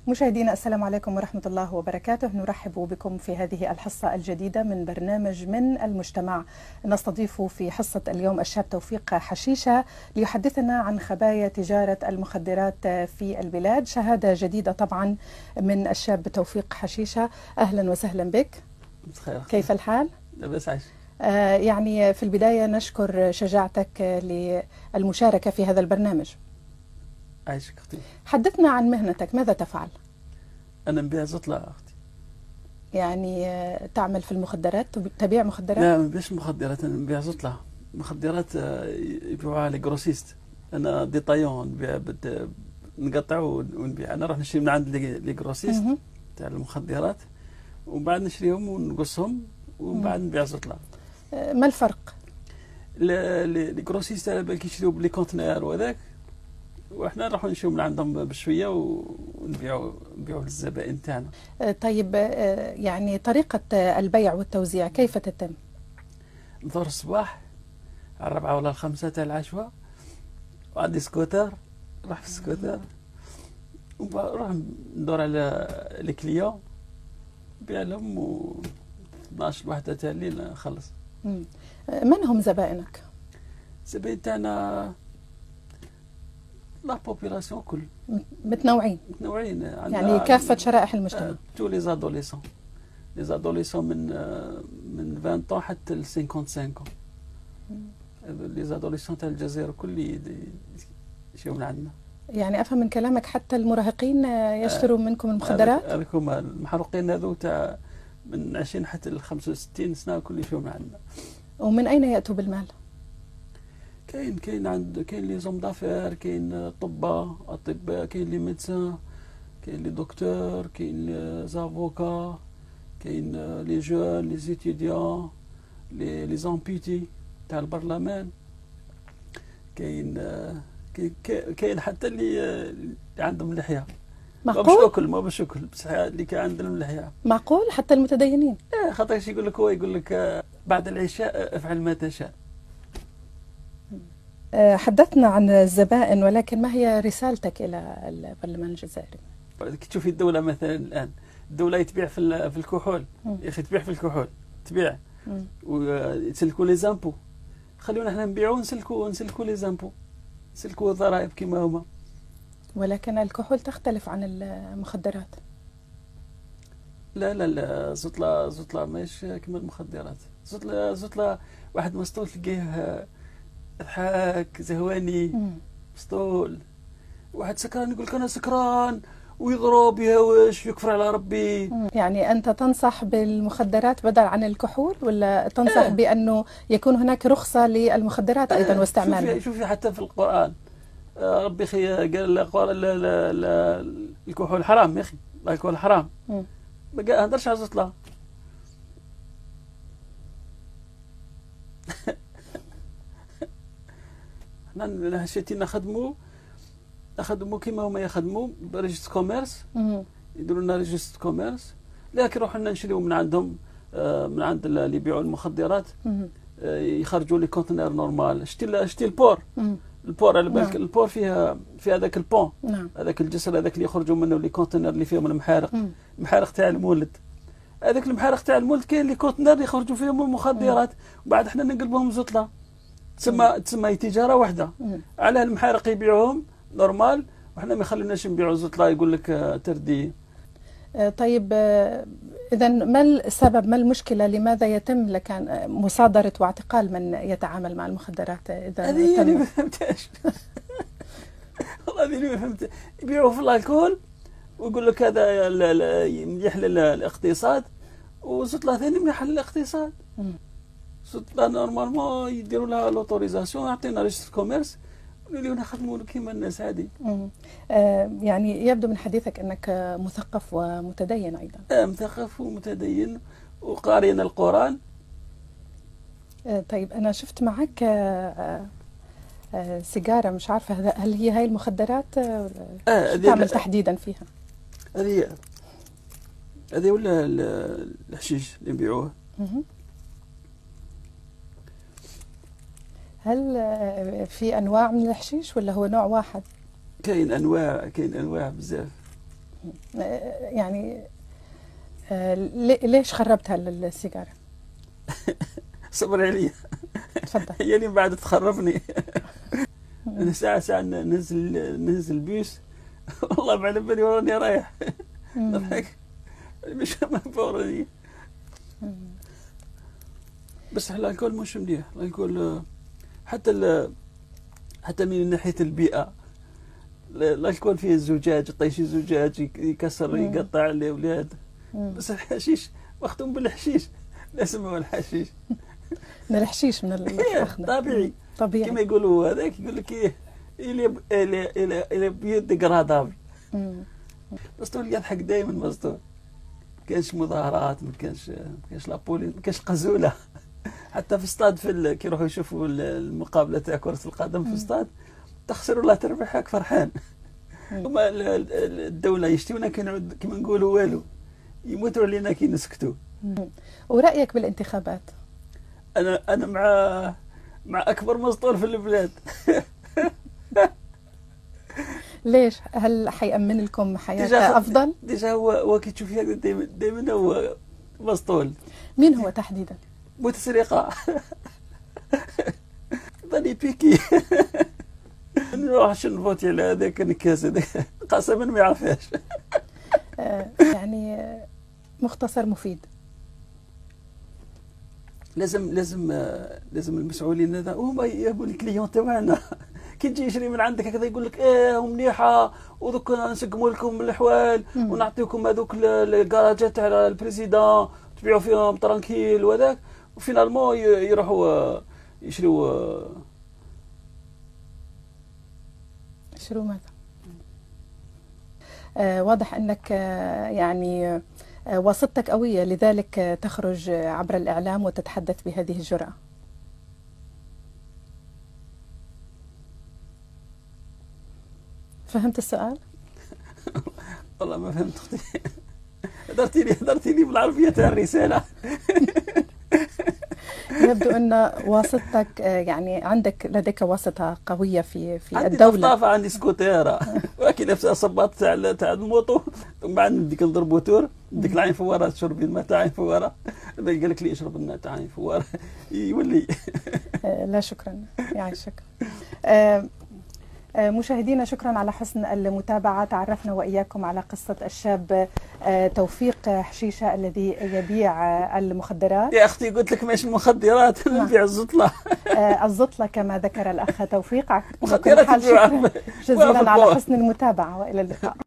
مشاهدينا السلام عليكم ورحمة الله وبركاته. نرحب بكم في هذه الحصة الجديدة من برنامج من المجتمع. نستضيف في حصة اليوم الشاب توفيق حشيشة ليحدثنا عن خبايا تجارة المخدرات في البلاد. شهادة جديدة طبعا من الشاب توفيق حشيشة. أهلا وسهلا بك. كيف الحال؟ بس عايش. يعني في البداية نشكر شجاعتك للمشاركة في هذا البرنامج. عايشك أختي. حدثنا عن مهنتك، ماذا تفعل؟ أنا نبيع زطلة أختي. يعني تعمل في المخدرات، تبيع مخدرات؟ لا، ما نبيعش مخدرات، أنا نبيع زطلة. مخدرات يبيعوها لي جروسيست. أنا ديطايون نبيع نقطع ونبيع. أنا نروح نشري من عند لي جروسيست تاع المخدرات، وبعد نشريهم ونقصهم وبعد نبيع زطلة. ما الفرق؟ لي جروسيست على بالك يشريو بلي كونتنير وهذاك، واحنا نروحوا نشريو من عندهم بشويه ونبيعوا للزبائن تاعنا. طيب، يعني طريقه البيع والتوزيع كيف تتم؟ نظهر الصباح على 4 ولا 5 تاع العشوة، وعندي سكوتر، نروح في السكوتر ونروح ندور على لي كليون نبيع لهم، و 12 وحده تاع الليل نخلص. من هم زبائنك؟ زبائن لا بوبيلاسيون كل متنوعين يعني كافة شرائح المجتمع. تو لي زادوليسون من 20 طون حتى ل 55 لي زادوليسون تاع الجزائر كل يشيو من عندنا. يعني افهم من كلامك حتى المراهقين يشتروا منكم المخدرات؟ هذوك هما المحروقين هذو تاع من 20 حتى ل 65 سنه كل يشيو من عندنا. ومن اين ياتوا بالمال؟ كاين لي زوم دافير، كاين اطباء، كاين لي ميدسان، كاين لي دكتور، كاين لي زافوكا، كاين لي جون، لي زيتيديون، لي زامبيتي تاع البرلمان، كاين حتى اللي عندهم لحيه. معقول؟ ما باش ياكل بصح اللي كان عندهم لحيه. معقول حتى المتدينين؟ خاطر هو يقول لك بعد العشاء افعل ما تشاء. حدثنا عن الزبائن، ولكن ما هي رسالتك إلى البرلمان الجزائري؟ كي تشوفي الدولة مثلا الآن، الدولة يتبيع في الكحول، يا أخي تبيع في الكحول، تبيع ويسلكوا لي زامبو. خلونا احنا نبيعوا ونسلكوا لي زامبو، نسلكوا الضرائب كما هما. ولكن الكحول تختلف عن المخدرات. لا، زطلة ماهيش كما المخدرات. زطلة واحد مسطول تلقيه ضحك زهواني مسطول، واحد سكران يقول لك انا سكران ويضرب يهوش يكفر على ربي. يعني انت تنصح بالمخدرات بدل عن الكحول، ولا تنصح بانه يكون هناك رخصه للمخدرات ايضا واستعمالها؟ شوفي حتى في القران ربي قال الكحول حرام يا اخي، الكحول حرام. ما هدرش على زطله. احنا هشيتي نخدموا كيما هما يخدموا بريجست كوميرس، يديروا لنا ريجست كوميرس، لكن نروحوا لنا نشريو من عندهم، من عند اللي يبيعوا المخدرات، يخرجوا لي كونتينر نورمال. شتي البور على بالك. البور فيها هذاك البون، هذاك الجسر هذاك اللي يخرجوا منه لي كونتينر اللي فيهم المحارق تاع المولد. هذاك المحارق تاع المولد كاين لي كونتينر يخرجوا فيهم المخدرات، وبعد احنا نقلبوهم زطله. تسمى تجاره واحده. على المحارق يبيعوهم نورمال، وحنا ما يخلوناش نبيعوا زطله يقول لك تردي. طيب، اذا ما السبب، ما المشكله، لماذا يتم لك مصادره واعتقال من يتعامل مع المخدرات؟ اذا هذه اللي ما فهمتهاش. والله هذه اللي ما فهمت. يبيعوا في الالكول ويقول لك هذا مليح للاقتصاد، وزطله ثاني مليح للاقتصاد. زطله نورمالمون يديروا لها لوتوريزاسيون، يعطينا ريجستر كوميرس ونوليو نخدموا كيما الناس عادي. يعني يبدو من حديثك انك مثقف ومتدين ايضا. مثقف ومتدين وقارئ القرآن. طيب، انا شفت معك سيجاره، مش عارفه هل هي هاي المخدرات؟ شو تعمل تحديدا فيها؟ هذه ولا الحشيش اللي نبيعوه. هل في انواع من الحشيش ولا هو نوع واحد؟ كاين انواع بزاف. يعني ليش خربتها السيجاره؟ صبري عليا. تفضل. هي اللي من بعد تخربني. انا ساعه ننزل بيس والله ما على بالي وراني رايح نضحك مش ما فوراني. بس الكل مش مليح، الكل حتى من ناحيه البيئه. الكل فيه الزجاج، طيش الزجاج يكسر يقطع الاولاد. بس الحشيش مختوم بالحشيش، لا سموه الحشيش. من الحشيش من طبيعي كما يقولوا هذاك يقول لك ايه الى بيو ديغرادابل. مسطول يضحك دائما مسطول. ما كانش مظاهرات، ما كانش لابوليس، ما كانش قزوله. حتى في الصاد كي يروحوا يشوفوا المقابله تاع كره القدم في الصاد تخسر ولا تربح هاك فرحان. هما الدوله يشتيونا كما نقولوا والو، يموتوا علينا كي نسكتوا. ورايك بالانتخابات؟ انا مع اكبر مسطول في البلاد. ليش؟ هل حيأمن لكم حياة افضل؟ ديجا هو كي تشوفي دائما هو مسطول. مين هو تحديدا؟ بوتسريقه. ظني بيكي. نروح نفوتي على هذاك الكاس هذاك قسما ما يعرفهاش. يعني مختصر مفيد. لازم المسؤولين هذا هما يهبوا الكليون تاعنا. كي تجي يشري من عندك هكذا يقول لك مليحه ودوك نسقموا لكم الاحوال ونعطيكم هذوك الكراجات تاع البريزيدون تبيعوا فيهم ترانكيل وهذاك، وفينالمون يروحوا يشروا ماذا؟ واضح انك يعني واسطتك قويه، لذلك تخرج عبر الاعلام وتتحدث بهذه الجرأة. فهمت السؤال؟ والله ما فهمت اختي. هدرتي لي بالعربيه تاع الرساله. يبدو ان واسطتك يعني لديك واسطه قويه في عندي الدوله. عندي طفطافه، عندي سكوتيره، ولكن نفس الصباط تاع الموطو. من بعد نديك نضربو تور، نديك العين فواره تشربي الماء تاع عين فواره. قال لك لي اشرب الماء تاع عين فواره يولي. لا شكرا، يعيشك. مشاهدينا شكرا على حسن المتابعة. تعرفنا وإياكم على قصة الشاب توفيق حشيشة الذي يبيع المخدرات. يا أختي قلت لك مش المخدرات، نبيع الزطلة. الزطلة كما ذكر الأخ توفيق. مخدرات شكرا جزيلا على حسن المتابعة وإلى اللقاء.